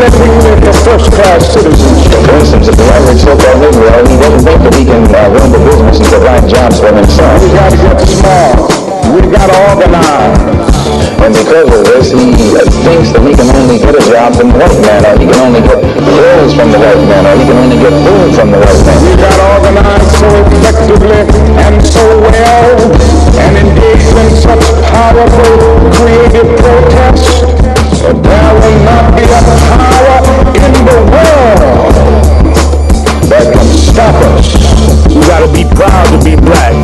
defending the first-class citizenship. For instance, if the average so-called Negro, he doesn't think that he can run the business and provide jobs for himself. We got to get smart. We got to organize. And because of this, he thinks that he can only get a job from the white man, or he can only get clothes from the white man, or he can only get food from the white man. We got to organize so effectively and so well and engage in such powerful creative protests that there will not be a power in the world that can stop us. We gotta be proud to be black.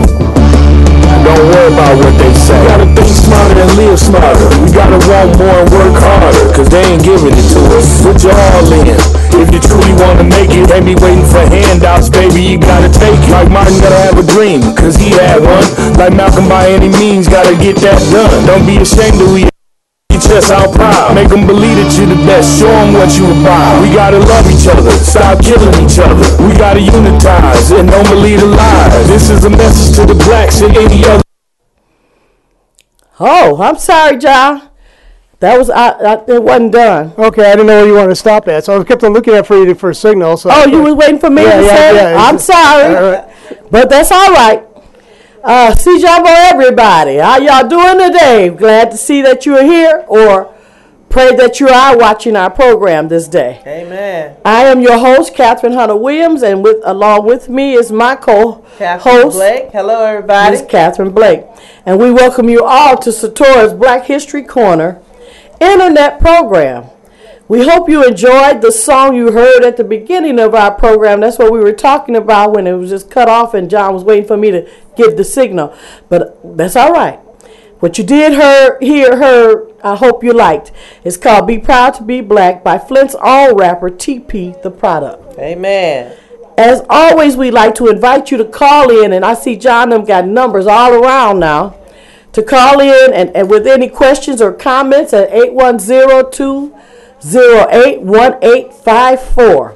Don't worry about what they say. We gotta think smarter and live smarter. We gotta want more and work harder, cause they ain't giving it to us. Put your all in. If you truly wanna make it, ain't be waiting for handouts, baby, you gotta take it. Like Martin gotta have a dream, cause he had one. Like Malcolm, by any means, gotta get that done. Don't be ashamed of who you chest out proud. Make them believe that you're the best. Show them what you about. We gotta love each other. Stop killing each other. We gotta unitize and don't believe the lies. This is a message to the blacks and any other. Oh, I'm sorry, John. That was it wasn't done. Okay, I didn't know where you wanted to stop at, so I kept on looking for you for a signal. So oh, you was waiting for me to say it? I'm sorry, but that's all right. See y'all, everybody. How y'all doing today? Glad to see that you are here, or pray that you are watching our program this day. Amen. I am your host, Catherine Hunter Williams, and along with me is my co-host, Blake. Hello, everybody. Ms. Catherine Blake. And we welcome you all to Satora's Black History Corner internet program. We hope you enjoyed the song you heard at the beginning of our program. That's what we were talking about when it was just cut off and John was waiting for me to give the signal. But that's all right. What you did hear, I hope you liked. It's called Be Proud to Be Black by Flint's own rapper, TP, the Product. Amen. As always, we like to invite you to call in, and I see John them got numbers all around now, to call in and with any questions or comments at 810-208-1854.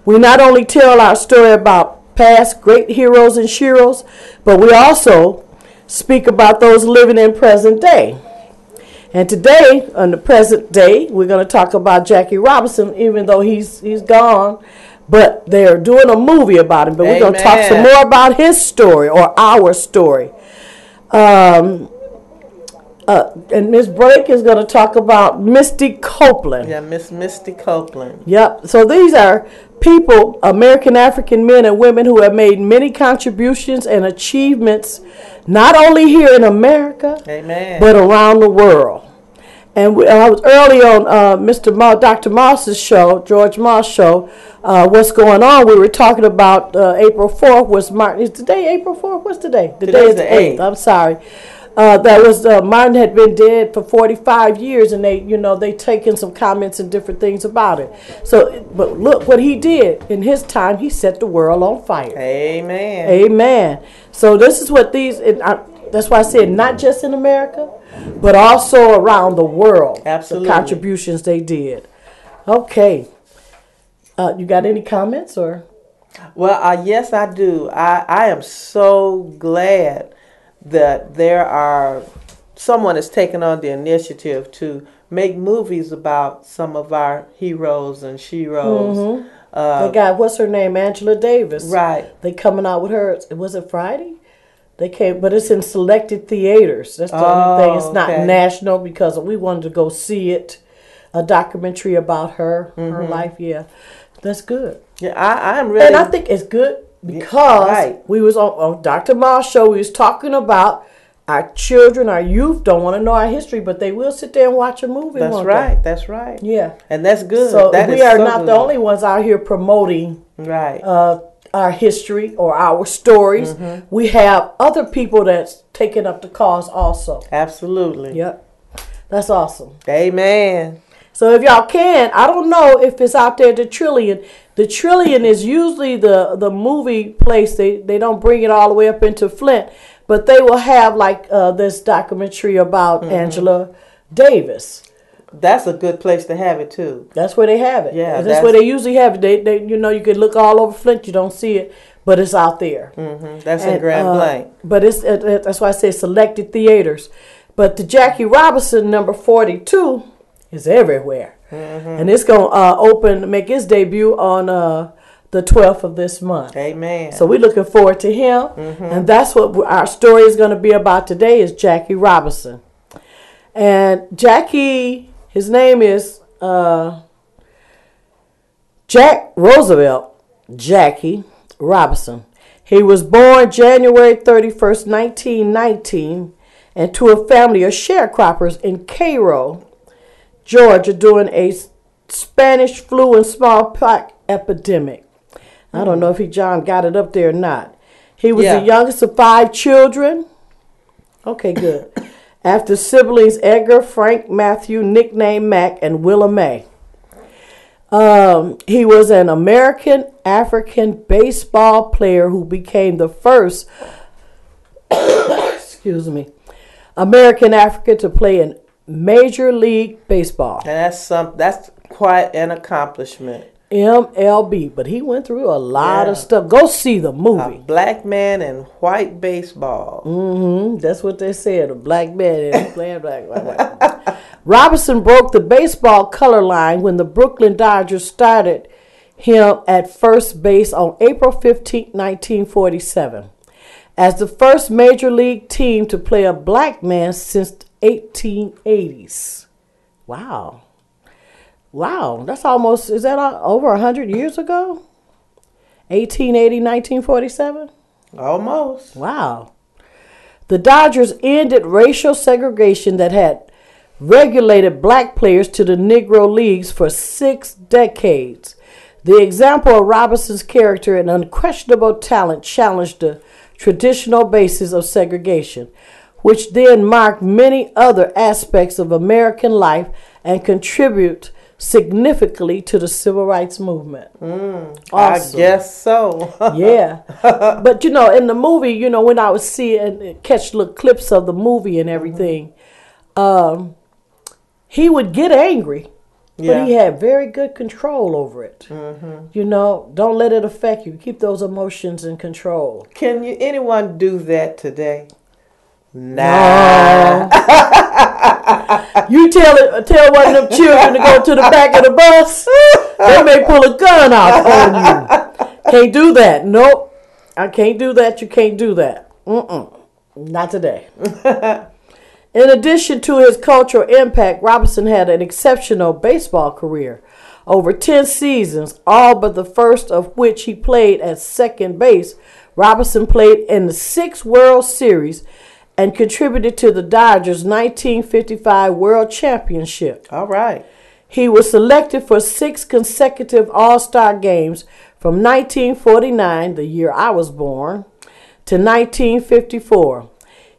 We not only tell our story about past great heroes and sheroes, but we also speak about those living in present day. And today, on the present day, we're going to talk about Jackie Robinson, even though he's gone. But they're doing a movie about him. But we're going to talk some more about his story, or our story. And Ms. Blake is going to talk about Misty Copeland. Yeah, Miss Misty Copeland. Yep. So these are people, American African men and women, who have made many contributions and achievements, not only here in America, amen, but around the world. And I was early on Dr. Moss's show, George Moss show, What's Going On. We were talking about April 4th was Martin. Is today April 4th? What's today? Today is the 8th. I'm sorry. That was Martin had been dead for 45 years, and they taken some comments and different things about it. So, but look what he did in his time. He set the world on fire. Amen. Amen. So this is what these. That's why I said not just in America, but also around the world. Absolutely. The contributions they did. Okay. You got any comments or? Well, yes, I do. I am so glad that someone has taken on the initiative to make movies about some of our heroes and sheroes. Mm-hmm. They got, what's her name, Angela Davis. Right. They coming out with her. Was it Friday? They came, but it's in selected theaters. That's the only thing. It's not national, because we wanted to go see it. A documentary about her, her life. Yeah, that's good. Yeah, I'm really. And I think it's good because we was on Dr. Ma's show. We was talking about our children, our youth don't want to know our history, but they will sit there and watch a movie. That's right. That's right. Yeah, and that's good. So that we are not the only ones out here promoting our history or our stories. Mm-hmm. We have other people that's taking up the cause also. Absolutely. Yep, that's awesome. Amen. So if y'all can, I don't know if it's out there, the Trillion. The Trillion is usually the movie place. They don't bring it all the way up into Flint, but they will have like this documentary about Angela Davis. That's a good place to have it too. That's where they have it. Yeah, that's where they usually have it. They you can look all over Flint, you don't see it, but it's out there. Mm-hmm. That's in Grand Blanc. But that's why I say selected theaters. But the Jackie Robinson number 42. It's everywhere. And it's going to make its debut on the 12th of this month. Amen. So we're looking forward to him. And that's what our story is going to be about today is Jackie Robinson. And Jackie, his name is Jack Roosevelt Jackie Robinson. He was born January 31st, 1919, into a family of sharecroppers in Cairo, Georgia, during a Spanish flu and smallpox epidemic. I don't know if John got it up there or not. He was the youngest of 5 children. Okay, good. After siblings Edgar, Frank, Matthew, nicknamed Mac, and Willa Mae. He was an American African baseball player who became the first American African to play in Major League Baseball. And that's quite an accomplishment. MLB, but he went through a lot of stuff. Go see the movie. A black man in white baseball. That's what they said. A black man and playing white. Robinson broke the baseball color line when the Brooklyn Dodgers started him at first base on April 15, 1947, as the first major league team to play a black man since the 1880s. Wow, that's almost, is that over 100 years ago? 1880, 1947? Almost. Wow. The Dodgers ended racial segregation that had regulated black players to the Negro Leagues for 6 decades. The example of Robinson's character and unquestionable talent challenged the traditional basis of segregation, which then marked many other aspects of American life and contribute significantly to the civil rights movement. Awesome. I guess so. Yeah. But, in the movie, when I was catch little clips of the movie and everything, he would get angry, but he had very good control over it. Don't let it affect you. Keep those emotions in control. Can anyone do that today? No. You tell one of them children to go to the back of the bus, they may pull a gun out on you. Can't do that. Nope. I can't do that. You can't do that. Not today. In addition to his cultural impact, Robinson had an exceptional baseball career. Over 10 seasons, all but the first of which he played at second base, Robinson played in the 6 World Series and contributed to the Dodgers' 1955 World Championship. All right. He was selected for 6 consecutive All-Star games from 1949, the year I was born, to 1954.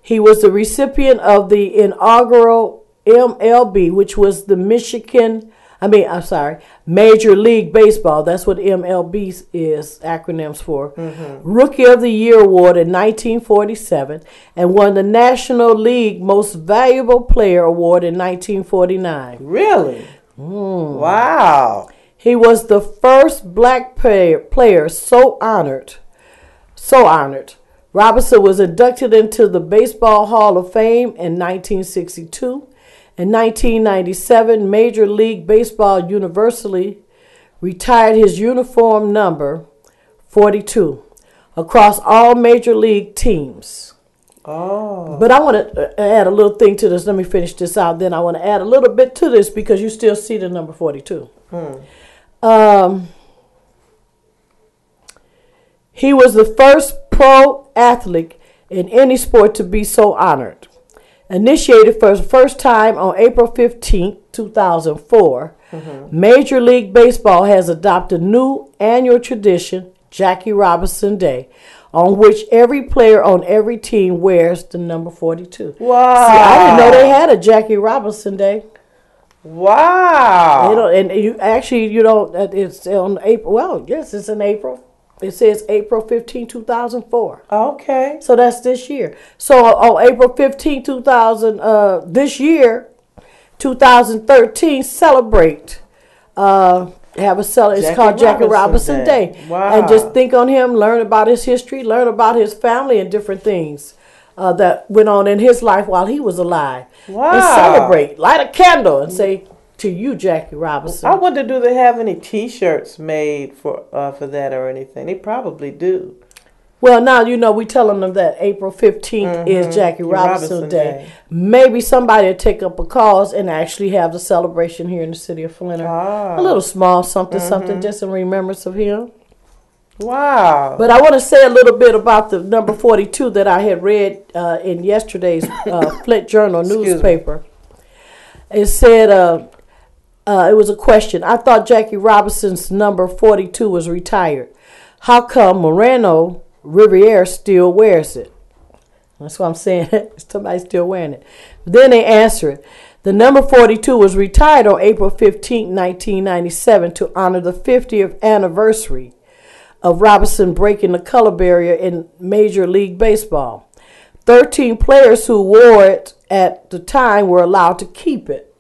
He was the recipient of the inaugural MLB, which was the Major League Baseball. That's what MLB is, acronyms for. Rookie of the Year Award in 1947 and won the National League Most Valuable Player Award in 1949. Really? Wow. He was the first black player so honored. Robinson was inducted into the Baseball Hall of Fame in 1962. In 1997, Major League Baseball universally retired his uniform number 42 across all major league teams. Oh. But I want to add a little thing to this. Let me finish this out. Then I want to add a little bit to this because you still see the number 42. He was the first pro athlete in any sport to be so honored. Initiated for the first time on April 15, 2004, Major League Baseball has adopted a new annual tradition, Jackie Robinson Day, on which every player on every team wears the number 42. Wow. See, I didn't know they had a Jackie Robinson Day. Wow. It's on April. Well, yes, it's in April. It says April 15, 2004. Okay. So that's this year. So on April 15, 2013, celebrate. It's called Jackie Robinson Day. Wow. And just think on him, learn about his history, learn about his family and different things that went on in his life while he was alive. Wow. And celebrate. Light a candle and say, to you, Jackie Robinson? I wonder, do they have any T-shirts made for that or anything? They probably do. Well, now, we telling them that April 15th is Jackie Robinson Day. Maybe somebody will take up a cause and actually have the celebration here in the city of Flint. A little small something, just in remembrance of him. Wow. But I want to say a little bit about the number 42 that I had read in yesterday's Flint Journal newspaper. It said, it was a question. I thought Jackie Robinson's number 42 was retired. How come Moreno Riviere still wears it? That's what I'm saying. Somebody's still wearing it. Then they answer it. The number 42 was retired on April 15, 1997 to honor the 50th anniversary of Robinson breaking the color barrier in Major League Baseball. 13 players who wore it at the time were allowed to keep it.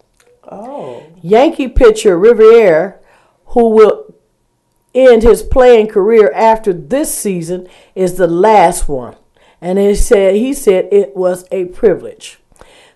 Oh. Yankee pitcher Riviere, who will end his playing career after this season, is the last one. And he said it was a privilege.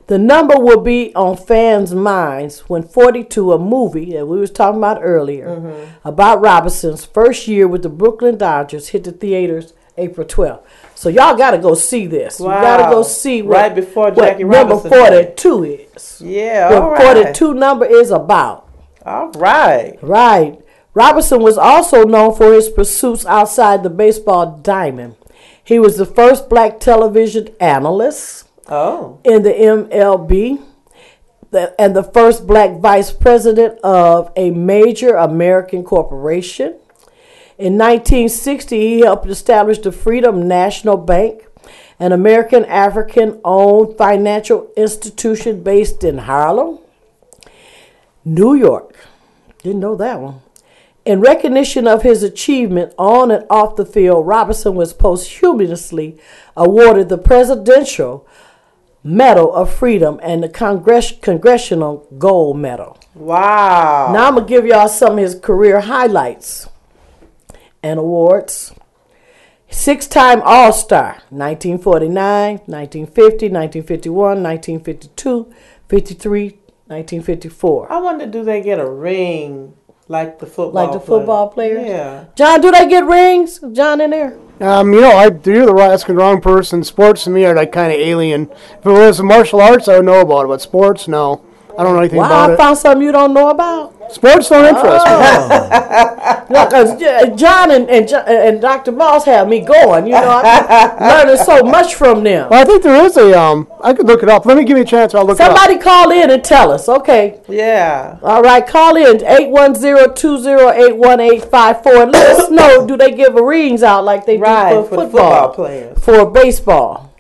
The number will be on fans' minds when 42, a movie that we was talking about earlier, about Robinson's first year with the Brooklyn Dodgers, hit the theaters April 12th. So y'all got to go see this. Wow. You got to go see right before Jackie number Robinson 42 is. Yeah, what all right. 42 number is about. All right. Right. Robinson was also known for his pursuits outside the baseball diamond. He was the first black television analyst in the MLB and the first black vice president of a major American corporation. In 1960, he helped establish the Freedom National Bank, an American African-owned financial institution based in Harlem, New York. Didn't know that one. In recognition of his achievement on and off the field, Robinson was posthumously awarded the Presidential Medal of Freedom and the Congressional Gold Medal. Wow. Now I'm going to give y'all some of his career highlights and awards. 6-time All-Star, 1949, 1950, 1951, 1952, 53, 1954. I wonder, do they get a ring like the football players? Yeah. John, do they get rings? John in there? You're asking the wrong person. Sports to me are like kind of alien. If it was martial arts, I would know about it, but sports, no. I don't know anything about it. Wow, I found something you don't know about. Sports don't interest me. No, because John and Dr. Moss have me going. I'm learning so much from them. Well, I think there is I could look it up. Let me give you a chance. I'll look it up. Somebody call in and tell us. Okay. Yeah. All right, call in 810-208-1854 and let us know, do they give rings out like they do for football players? For baseball.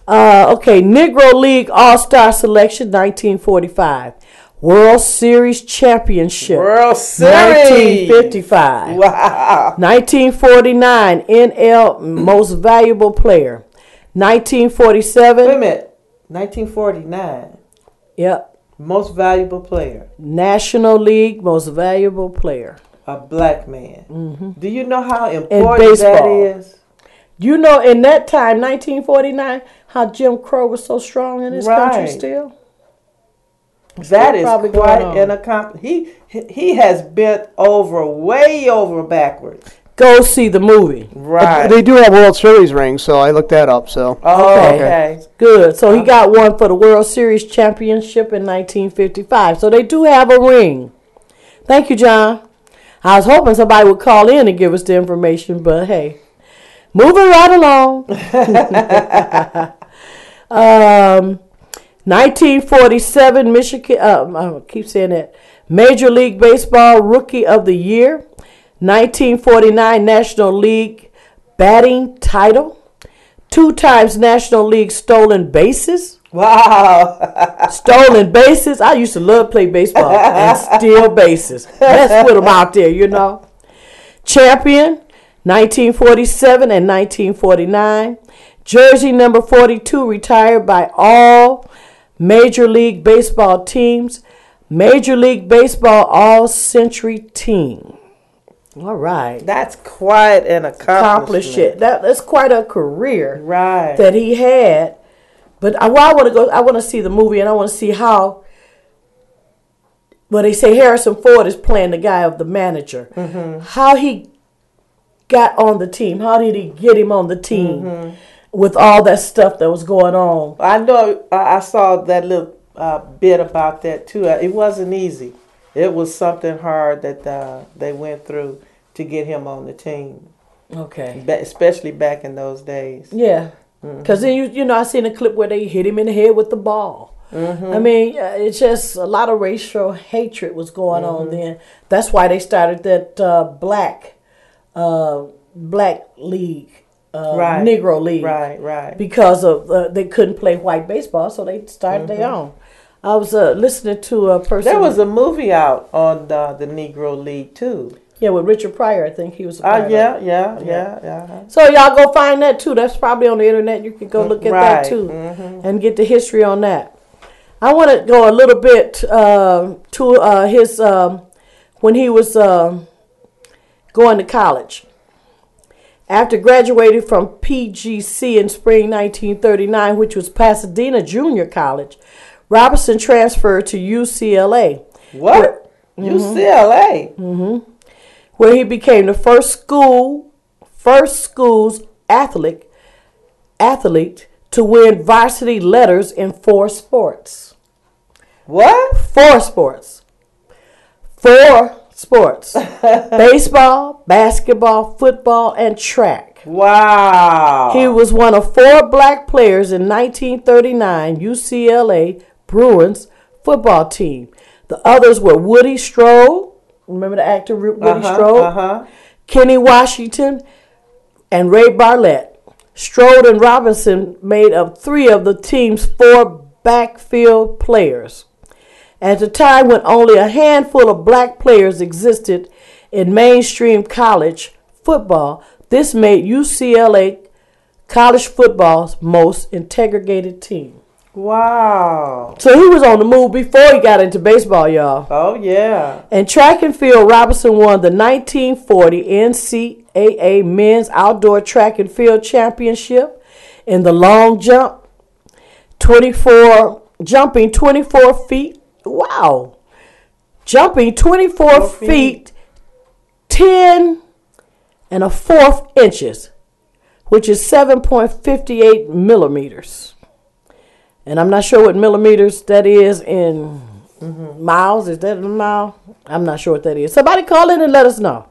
Okay, Negro League All-Star Selection, 1945. World Series Championship. World Series. 1955. Wow. 1949, NL Most Valuable Player. 1947. Wait a minute. 1949. Yep. Most Valuable Player. National League Most Valuable Player. A black man. Mm-hmm. Do you know how In important baseball. that is? You know, in that time, 1949, how Jim Crow was so strong in this country still? That is quite an accomplishment. He has bent way over backwards. Go see the movie. Right. They do have World Series rings, so I looked that up. So. Okay. Good. So he got one for the World Series Championship in 1955. So they do have a ring. Thank you, John. I was hoping somebody would call in and give us the information, but hey. Moving right along. 1947 Michigan, I keep saying that, Major League Baseball Rookie of the Year. 1949 National League Batting Title. 2 times National League Stolen Bases. Wow. Stolen bases. I used to love to play baseball and steal bases. Let's put them out there, Champion. 1947 and 1949. Jersey number 42 retired by all Major League Baseball teams. Major League Baseball All-Century Team. All right. That's quite an accomplishment. That's quite a career that he had. But I want to see the movie, and I want to see how well, they say Harrison Ford is playing the guy of the manager. How he got on the team? How did he get him on the team with all that stuff that was going on? I know. I saw that little bit about that too. It wasn't easy. It was something hard that they went through to get him on the team. Okay. Especially back in those days. Yeah. Because then, you know, I seen a clip where they hit him in the head with the ball. I mean, it's just a lot of racial hatred was going on then. That's why they started that black league, Negro league. Right. Because of they couldn't play white baseball, so they started their own. I was listening to a person. There was a movie out on the Negro League too. Yeah, with Richard Pryor, I think he was a part of it. Yeah. So y'all go find that too. That's probably on the internet. You can go look at that too and get the history on that. I want to go a little bit to his when he was going to college. After graduating from PGC in spring 1939, which was Pasadena Junior College, Robinson transferred to UCLA. What? UCLA? Where he became the first school's athlete to win varsity letters in 4 sports. What? 4 sports. 4 sports. Baseball, basketball, football, and track. Wow. He was one of 4 black players in 1939 UCLA Bruins football team. The others were Woody Strode. Remember the actor Woody Strode? Kenny Washington and Ray Bartlett. Strode and Robinson made up 3 of the team's 4 backfield players. At a time when only a handful of black players existed in mainstream college football, this made UCLA college football's most integrated team. Wow. So he was on the move before he got into baseball, y'all. Oh, yeah. In track and field, Robinson won the 1940 NCAA Men's Outdoor Track and Field Championship in the long jump, jumping 24 feet. Wow. Jumping 24 feet, 10 1/4 inches, which is 7.58 millimeters. And I'm not sure what millimeters that is in miles. Is that a mile? I'm not sure what that is. Somebody call in and let us know.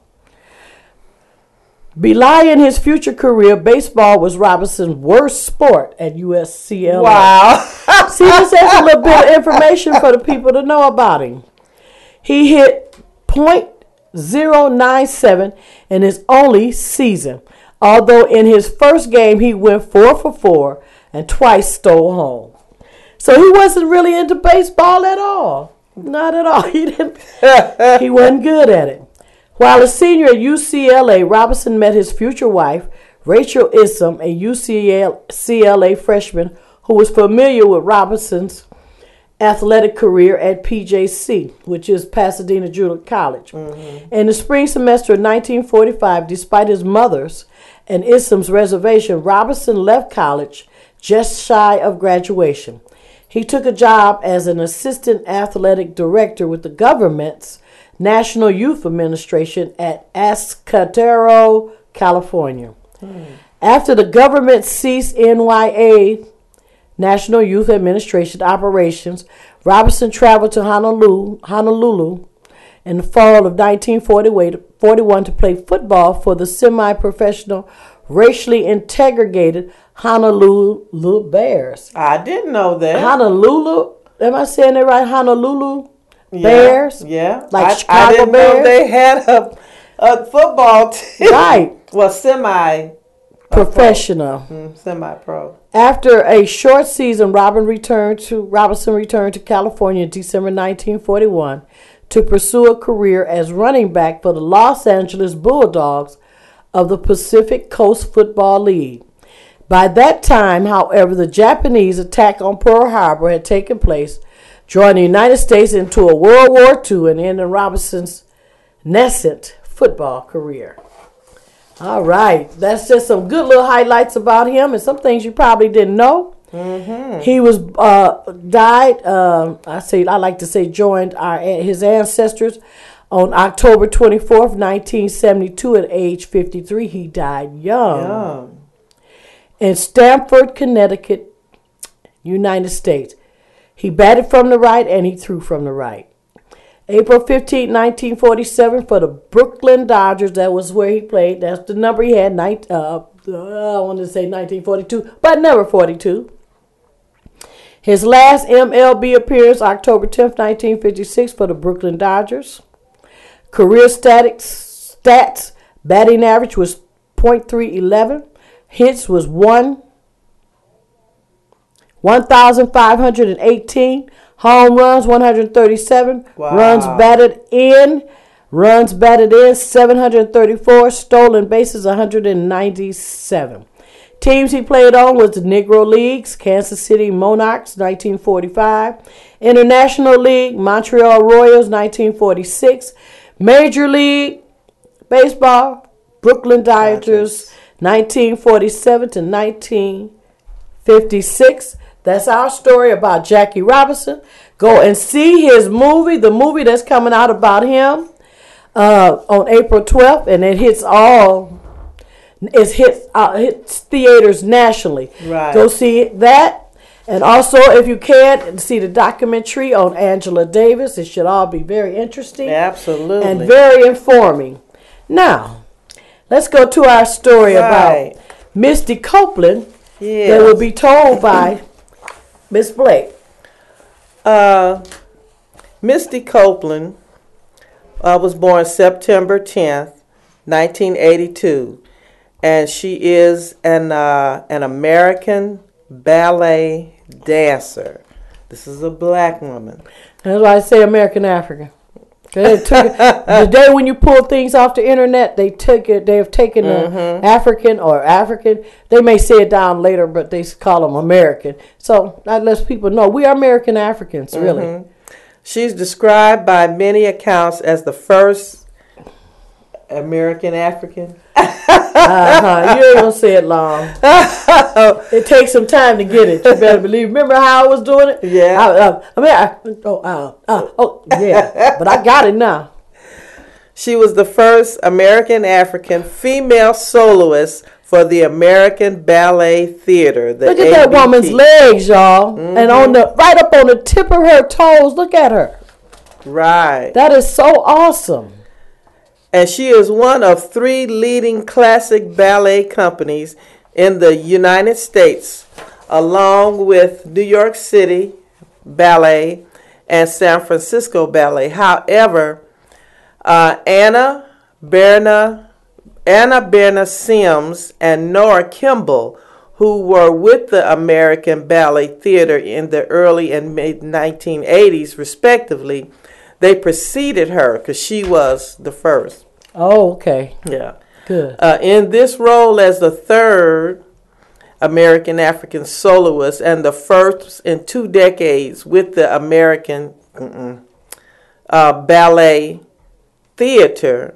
Belying his future career, baseball was Robinson's worst sport at UCLA. Wow. See, this has a little bit of information for the people to know about him. He hit .097 in his only season, although in his first game he went 4 for 4 and twice stole home. So he wasn't really into baseball at all. Not at all. He wasn't good at it. While a senior at UCLA, Robinson met his future wife, Rachel Isom, a UCLA freshman who was familiar with Robinson's athletic career at PJC, which is Pasadena Junior College. In the spring semester of 1945, despite his mother's and Isom's reservation, Robinson left college just shy of graduation. He took a job as an assistant athletic director with the government's National Youth Administration at Escatero, California. After the government ceased NYA, National Youth Administration operations, Robinson traveled to Honolulu in the fall of 1941 to play football for the semi-professional, racially integrated Honolulu Bears. I didn't know that. Honolulu, am I saying that right? Honolulu Bears? Yeah. Like Chicago I didn't Bears? know they had a football team. Right. Well, semi-professional. Semi-pro. After a short season, Robinson returned to California in December 1941 to pursue a career as running back for the Los Angeles Bulldogs of the Pacific Coast Football League. By that time, however, the Japanese attack on Pearl Harbor had taken place, drawing the United States into a World War II and ending Robinson's nascent football career. All right, that's just some good little highlights about him and some things you probably didn't know. He was died. I like to say joined his ancestors on October 24th, 1972, at age 53. He died young. In Stamford, Connecticut, United States. He batted from the right and he threw from the right. April 15, 1947, for the Brooklyn Dodgers. That was where he played. That's the number he had. I wanted to say 1942, but never 42. His last MLB appearance, October 10th, 1956, for the Brooklyn Dodgers. Career stats, batting average was .311. Hits was 1,518. Home runs, 137. Wow. Runs batted in, 734. Stolen bases, 197. Teams he played on was the Negro Leagues, Kansas City Monarchs, 1945. International League, Montreal Royals, 1946. Major League Baseball, Brooklyn Dodgers, 1947 to 1956. That's our story about Jackie Robinson. Go and see his movie, the movie that's coming out about him on April 12th, and it hits theaters nationally. Right. Go see that. And also, if you can, see the documentary on Angela Davis. It should all be very interesting. Absolutely. And very informing. Now, let's go to our story about Misty Copeland that will be told by Miss Blake. Misty Copeland was born September 10th, 1982. And she is an American ballet dancer. This is a black woman. That's why I say American African. The day when you pull things off the internet, they have taken African or African. They may say it down later, but they call them American. So that lets people know we are American Africans, really. She's described by many accounts as the first American African. You ain't gonna say it long. It takes some time to get it. You better believe. Remember how I was doing it? Yeah. Yeah. But I got it now. She was the first American African female soloist for the American Ballet Theater. Look at that woman's legs, y'all, and right up on the tip of her toes. Look at her. Right. That is so awesome. And she is one of 3 leading classic ballet companies in the United States, along with New York City Ballet and San Francisco Ballet. However, Anna Berna Sims and Nora Kimball, who were with the American Ballet Theater in the early and mid 1980s, respectively, they preceded her because she was the first. Oh, okay. Yeah. Good. In this role as the third American African soloist and the first in 2 decades with the American Ballet Theater,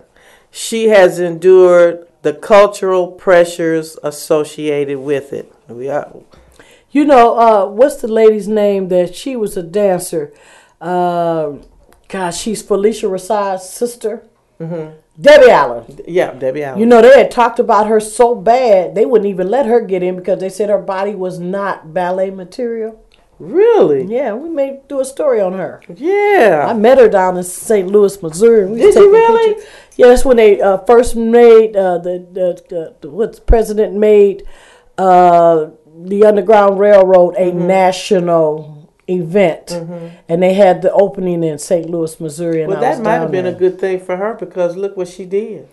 she has endured the cultural pressures associated with it. You know, what's the lady's name that she was a dancer? She's Felicia Rashad's sister. Debbie Allen. Yeah, Debbie Allen. You know, they had talked about her so bad, they wouldn't even let her get in because they said her body was not ballet material. Really? Yeah, we may do a story on her. Yeah. I met her down in St. Louis, Missouri. Did you really? Pictures. Yeah, that's when they first made, what the president made the Underground Railroad a national event, and they had the opening in St. Louis, Missouri. And well, that might have been a good thing for her because look what she did.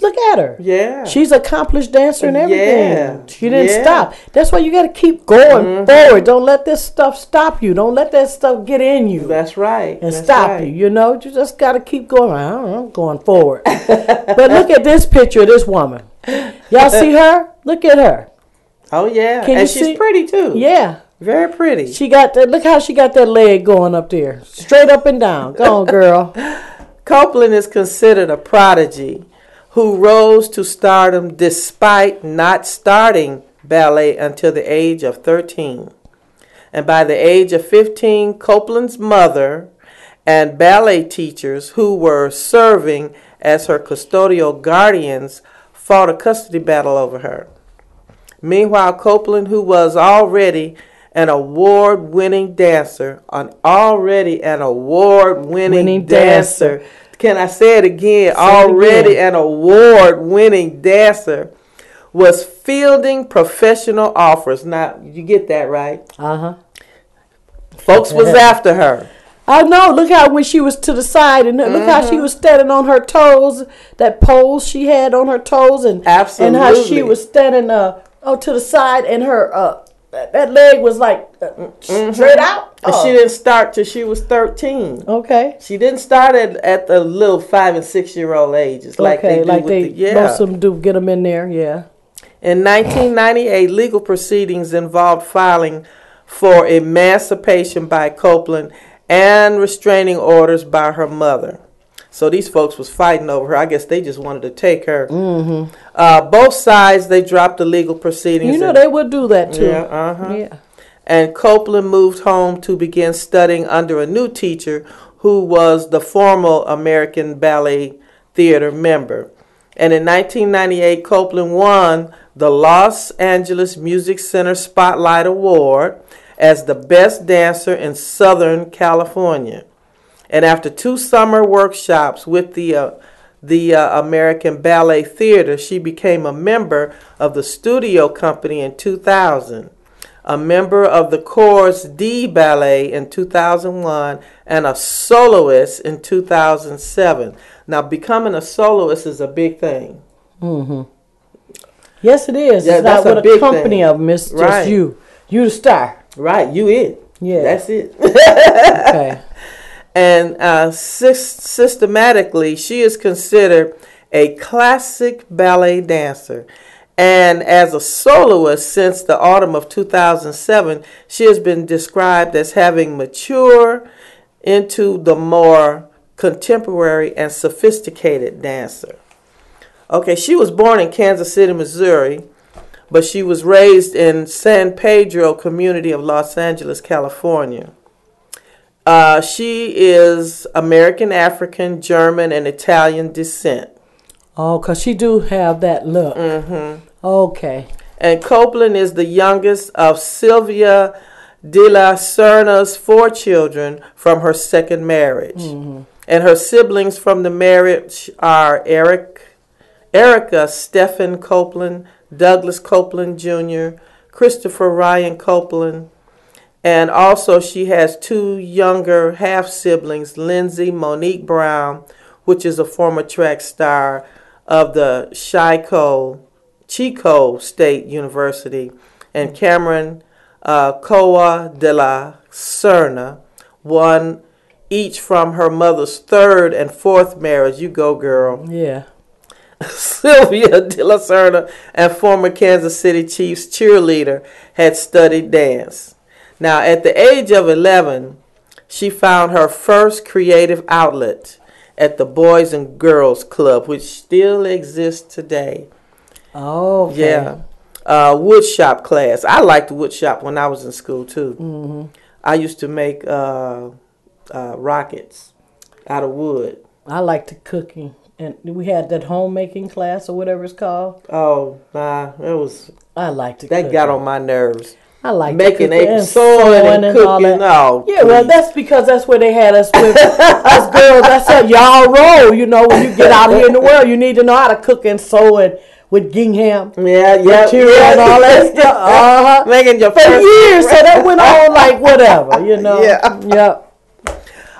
Look at her. Yeah. She's an accomplished dancer and everything. Yeah. She didn't stop. That's why you got to keep going forward. Don't let this stuff stop you. Don't let that stuff get in you. That's right. And stop you. You know, you just got to keep going. I don't know, going forward. But look at this picture of this woman. Y'all see her? Look at her. Oh, yeah. Can and you she's see? pretty, too. Yeah. Very pretty. She got that. Look how she got that leg going up there, straight up and down. Go on, girl. Copeland is considered a prodigy who rose to stardom despite not starting ballet until the age of 13. And by the age of 15, Copeland's mother and ballet teachers who were serving as her custodial guardians fought a custody battle over her. Meanwhile, Copeland, who was already an award-winning dancer, Can I say it again? An award-winning dancer, was fielding professional offers. Now, you get that right? Uh-huh. Folks was after her. I know. Look how when she was to the side, and look how she was standing on her toes. That pose she had on her toes, and Absolutely. and how she was standing to the side, and her that leg was like straight out. And she didn't start till she was 13. Okay. She didn't start at the little 5 and 6 year old ages like they do most of them do. Get them in there, yeah. In 1998, legal proceedings involved filing for emancipation by Copeland and restraining orders by her mother. So these folks was fighting over her. I guess they just wanted to take her. Mm-hmm. Both sides, they dropped the legal proceedings. You know, they would do that too. Yeah, yeah. And Copeland moved home to begin studying under a new teacher who was the former American Ballet Theater member. And in 1998, Copeland won the Los Angeles Music Center Spotlight Award as the best dancer in Southern California. And after 2 summer workshops with the American Ballet Theater, she became a member of the studio company in 2000, a member of the Corps D Ballet in 2001, and a soloist in 2007. Now, becoming a soloist is a big thing. Mm-hmm. Yes, it is. Yeah, it's not with a company thing. of them. It's just Right. you. You the star. Right, you it. Yeah. That's it. Okay. And systematically, she is considered a classic ballet dancer. And as a soloist since the autumn of 2007, she has been described as having matured into the more contemporary and sophisticated dancer. Okay, she was born in Kansas City, Missouri, but she was raised in San Pedro community of Los Angeles, California. She is American, African, German, and Italian descent. Oh, because she do have that look. Mm-hmm. Okay. And Copeland is the youngest of Sylvia de la Serna's 4 children from her second marriage. Mm-hmm. And her siblings from the marriage are Erica Stephen Copeland, Douglas Copeland Jr., Christopher Ryan Copeland, and also she has 2 younger half-siblings, Lindsay Monique Brown, which is a former track star of the Chico State University, and Cameron Coa de la Serna, one each from her mother's 3rd and 4th marriage. You go, girl. Yeah. Sylvia de la Serna, and former Kansas City Chiefs cheerleader, had studied dance. Now, at the age of 11, she found her first creative outlet at the Boys and Girls Club, which still exists today. Oh, okay. Yeah. Woodshop class. I liked woodshop when I was in school, too. Mm-hmm. I used to make rockets out of wood. I liked the cooking. And we had that homemaking class or whatever it's called. Oh, nah. I liked it. That got on my nerves. I like making sewing and cooking. No, yeah, well, that's because that's where they had us with us girls. That's how y'all roll. You know, when you get out here in the world, you need to know how to cook and sew and with gingham, material and all that stuff. Making your for years, so that went on like whatever, you know. Yeah.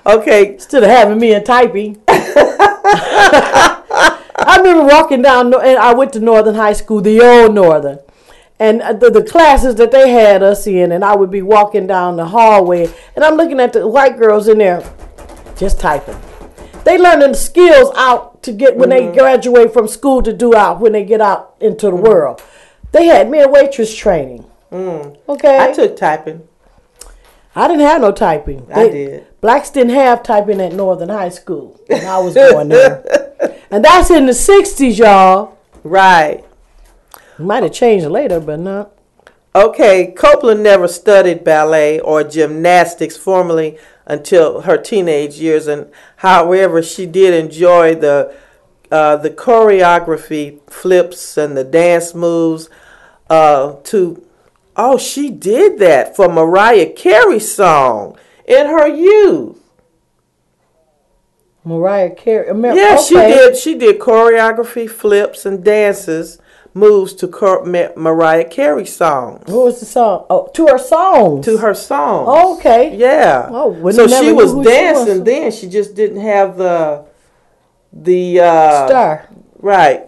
Okay. Instead of having me in typing. I remember walking down, and I went to Northern High School, the old Northern. And the classes that they had us in, and I would be walking down the hallway, and I'm looking at the white girls in there just typing. They learning the skills out to get when they graduate from school to do out when they get out into the world. They had me in waitress training. Okay. I took typing. I didn't have no typing. I did. Blacks didn't have typing at Northern High School when I was going there. And that's in the 60s, y'all. Right. Might have changed later, but not. Okay, Copeland never studied ballet or gymnastics formally until her teenage years, and however, she did enjoy the choreography, flips, and the dance moves. To Oh, she did that for Mariah Carey's song in her youth. Mariah Carey. Yeah, Okay. she did choreography, flips, and dances moves to Mariah Carey songs. What was the song? Oh, to her songs. To her songs. Oh, okay. Yeah. Oh, so she was knew who dancing she was. then. She just didn't have the Star. Right.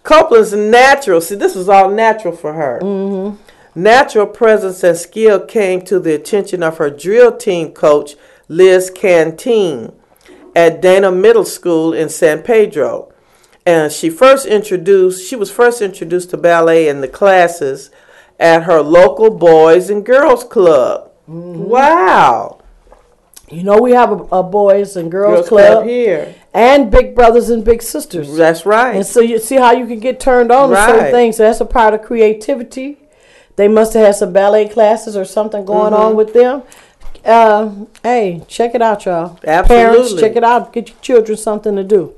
Copeland's natural. See, this was all natural for her. Mm-hmm. Natural presence and skill came to the attention of her drill team coach, Liz Canteen, at Dana Middle School in San Pedro. And she was first introduced to ballet in the classes at her local Boys and Girls Club. Mm-hmm. Wow. You know, we have a Boys and Girls Club here. And Big Brothers and Big Sisters. That's right. And so you see how you can get turned on to certain things. So that's a part of creativity. They must have had some ballet classes or something going on with them. Hey, check it out, y'all. Absolutely. Parents, check it out. Get your children something to do.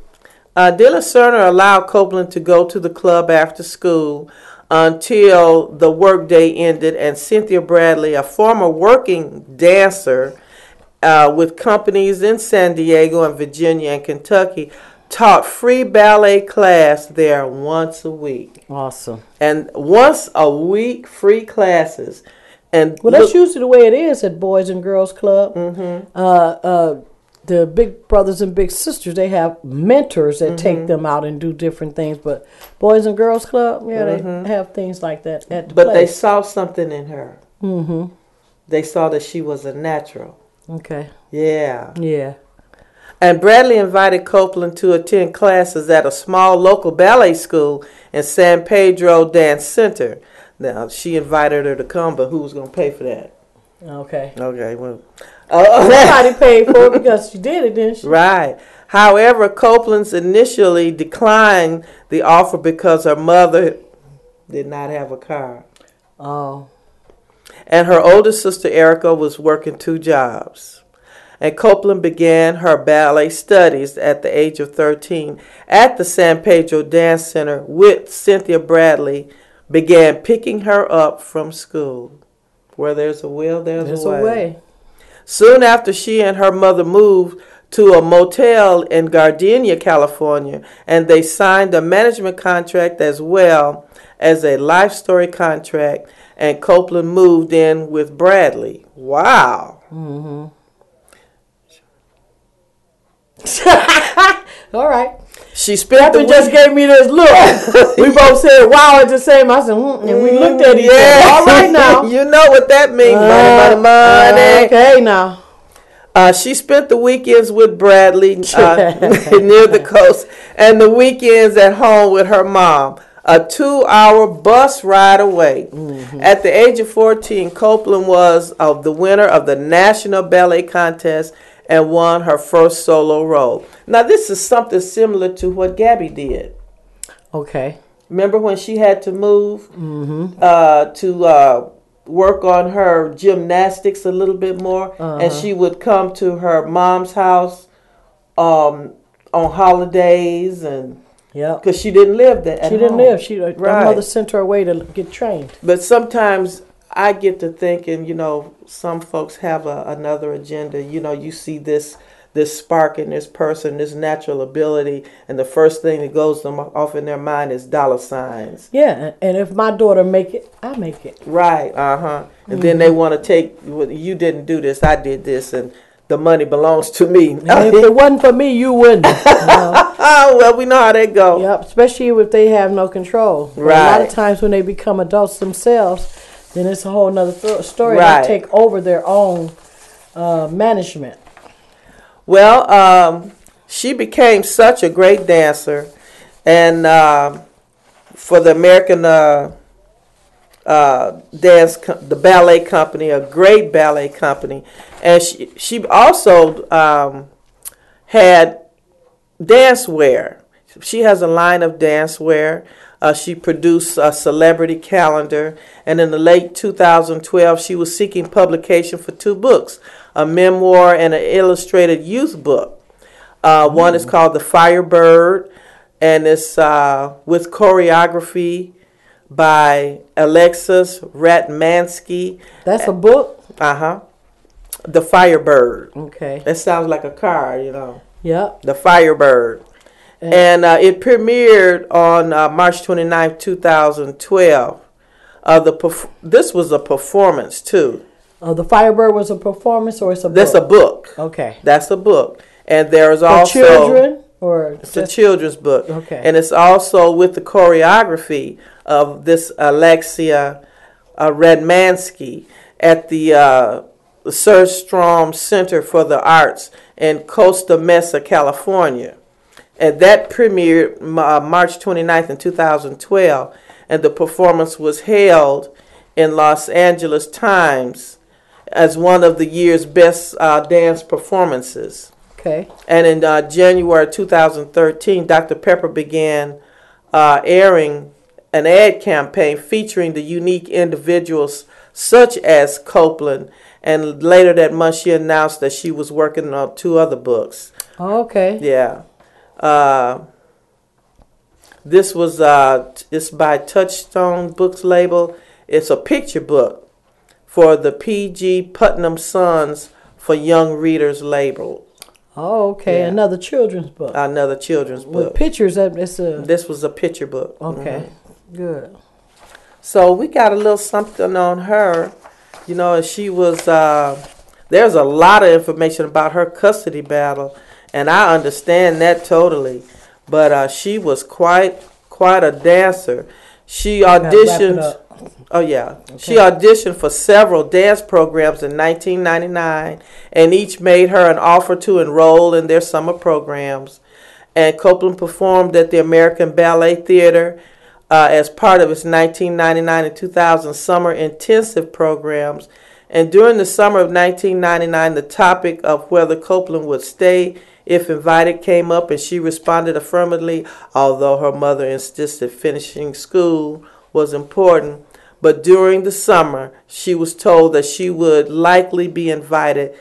Dilla Cerner allowed Copeland to go to the club after school until the workday ended, and Cynthia Bradley, a former working dancer with companies in San Diego and Virginia and Kentucky, taught free ballet class there once a week. Awesome. And once a week, free classes. And that's usually the way it is at Boys and Girls Club. Mm-hmm. The Big Brothers and Big Sisters, they have mentors that take them out and do different things. But Boys and Girls Club, they have things like that at the place. They saw something in her. Mm-hmm. They saw that she was a natural. Okay. Yeah. Yeah. And Bradley invited Copeland to attend classes at a small local ballet school in San Pedro Dance Center. Now, she invited her to come, but who was going to pay for that? Okay. Okay, well. Somebody paid for it because she did it, didn't she? Right. However, Copeland's initially declined the offer because her mother did not have a car. Oh. And her older sister, Erica, was working 2 jobs. And Copeland began her ballet studies at the age of 13 at the San Pedro Dance Center with Cynthia Bradley, began picking her up from school. Where there's a will, there's a way. Soon after, she and her mother moved to a motel in Gardenia, California, and they signed a management contract as well as a life story contract, and Copeland moved in with Bradley. Wow. Mm-hmm. All right. She spent the week. Just gave me this look. We both said wow at the same. I said, and we looked at each other. All right now. You know what that means. Money. Okay now. She spent the weekends with Bradley near the coast, and the weekends at home with her mom. A 2-hour bus ride away. Mm-hmm. At the age of 14, Copeland was the winner of the National Ballet Contest and won her first solo role. Now, this is something similar to what Gabby did. Okay. Remember when she had to move to work on her gymnastics a little bit more, and she would come to her mom's house on holidays, and because she didn't live there. She didn't live. Her mother sent her away to get trained. But sometimes I get to thinking, some folks have another agenda. You see this spark in this person, this natural ability, and the first thing that goes them off in their mind is dollar signs. Yeah, and if my daughter make it, I make it. Right, And then they want to take, you didn't do this, I did this, and the money belongs to me. And if it wasn't for me, you wouldn't. Well, we know how that goes. Yep, especially if they have no control. Right. A lot of times when they become adults themselves, then it's a whole nother story. Right. They take over their own management. Well, she became such a great dancer, and for the American the ballet company, a great ballet company, and she also had dance wear. She has a line of dancewear. She produced a celebrity calendar, and in the late 2012, she was seeking publication for 2 books, a memoir and an illustrated youth book. One is called The Firebird, and it's with choreography by Alexis Ratmansky. That's a book? Uh-huh. The Firebird. Okay. That sounds like a car, you know. Yep. The Firebird. And it premiered on March 29th, 2012. This was a performance, too. Oh, The Firebird was a performance, or it's a book? That's a book. Okay. That's a book. And there's also... For children? Or it's a children's book. Okay. And it's also with the choreography of this Alexia Redmansky at the Surstrom Center for the Arts in Costa Mesa, California. And that premiered March 29th in 2012. And the performance was held in Los Angeles Times as one of the year's best dance performances. Okay. And in January 2013, Dr. Pepper began airing an ad campaign featuring the unique individuals such as Copeland. And later that month, she announced that she was working on 2 other books. Okay. Yeah. This was it's by Touchstone Books label. It's a picture book for the P.G. Putnam Sons for Young Readers label. Oh, okay. Yeah. Another children's book. Another children's book. With pictures. This was a picture book. Okay. Good. So we got a little something on her. You know, she was, there's a lot of information about her custody battle, and I understand that totally. But she was quite a dancer. She auditioned. Oh, yeah. Okay. She auditioned for several dance programs in 1999, and each made her an offer to enroll in their summer programs. And Copeland performed at the American Ballet Theater as part of its 1999 and 2000 summer intensive programs. And during the summer of 1999, the topic of whether Copeland would stay if invited came up, and she responded affirmatively, although her mother insisted finishing school was important. But during the summer, she was told that she would likely be invited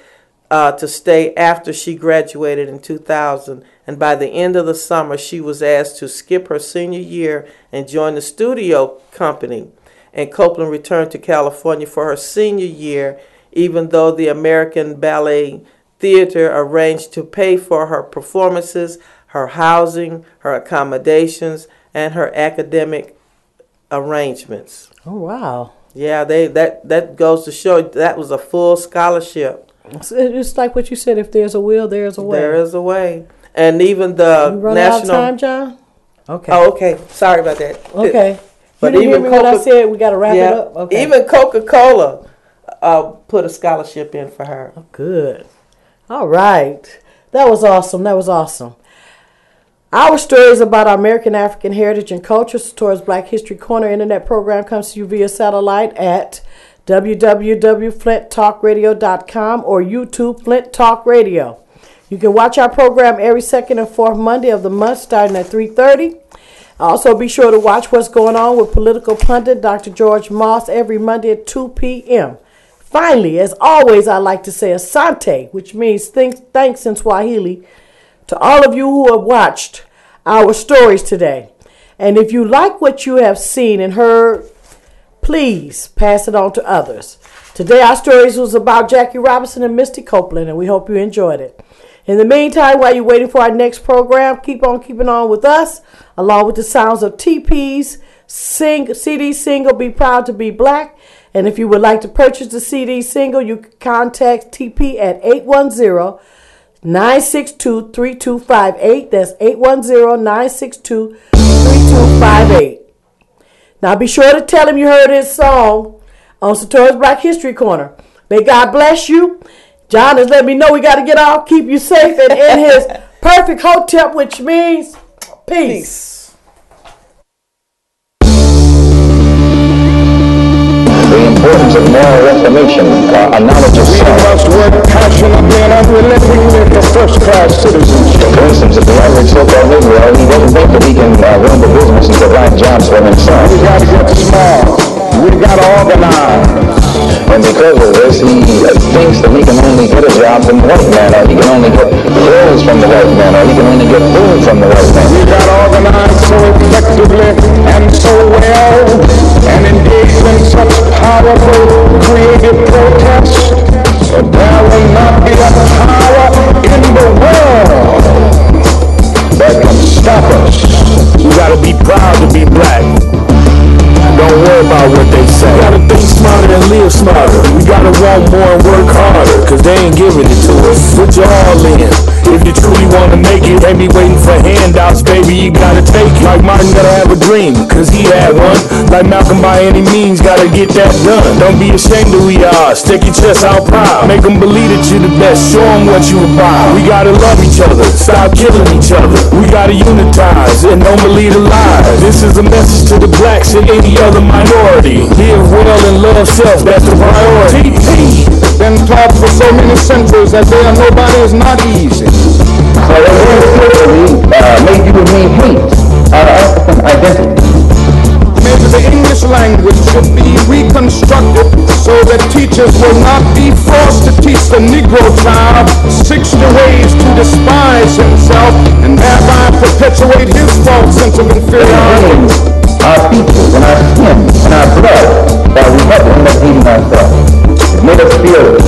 to stay after she graduated in 2000. And by the end of the summer, she was asked to skip her senior year and join the studio company. And Copeland returned to California for her senior year, even though the American Ballet Theater arranged to pay for her performances, her housing, her accommodations, and her academic arrangements. Oh, wow. Yeah, that goes to show that was a full scholarship. It's like what you said, if there's a will, there's a way. There is a way. And even the you run national... out of time, John? Okay. Oh, okay. Sorry about that. Okay. But you didn't hear me when I said we got to wrap it up? Okay. Even Coca-Cola put a scholarship in for her. Oh, good. All right. That was awesome. That was awesome. Our stories about our American African heritage and culture, Satora's Black History Corner internet program, comes to you via satellite at www.flinttalkradio.com or YouTube Flint Talk Radio. You can watch our program every second and fourth Monday of the month starting at 3:30. Also, be sure to watch what's going on with political pundit Dr. George Moss every Monday at 2 p.m. Finally, as always, I like to say asante, which means thanks in Swahili, to all of you who have watched our stories today. And if you like what you have seen and heard, please pass it on to others. Today, our stories was about Jackie Robinson and Misty Copeland, and we hope you enjoyed it. In the meantime, while you're waiting for our next program, keep on keeping on with us, along with the sounds of TP's CD single, Be Proud to Be Black. And if you would like to purchase the CD single, you can contact TP at 810-962-3258. That's 810-962-3258. Now be sure to tell him you heard his song on Satora's Black History Corner. May God bless you. John has let me know we got to get off. Keep you safe and in his perfect hotel, which means peace. Being importance of moral reformation, a knowledge of We self. must work passionately and unrelentingly for first-class citizenship. For instance, if the average so-called Negro, he doesn't think that he can run the business and provide jobs for himself. We got to get smart. We got to organize. And because of this, he thinks that he can only get a job from the white man, or he can only get clothes from the white man, or he can only get food from the white man. We got to organize so effectively and so well and engage in such powerful creative protests that there will not be a power in the world that can stop us. We gotta be proud to be black. Don't worry about what they say. We gotta think smarter and live smarter. We gotta want more and work harder, cause they ain't giving it to us. Put your all in. If you truly wanna make it, ain't be waiting for handouts, baby, you gotta take it. Like Martin gotta have a dream, cause he had one. Like Malcolm, by any means, gotta get that done. Don't be ashamed of who you are, stick your chest out proud. Make them believe that you're the best, show them what you about. We gotta love each other, stop killing each other. We gotta unitize and don't believe the lies. This is a message to the blacks and any other minority. Live well and love self, that's the priority. Been taught for so many centuries that there are nobody is not easy. So that very made you and me hate our African identity. Maybe the English language should be reconstructed so that teachers will not be forced to teach the Negro child 60 ways to despise himself and thereby perpetuate his false sense of inferiority. Our features and our skin and our blood while we have to end up hating ourselves. It made us feel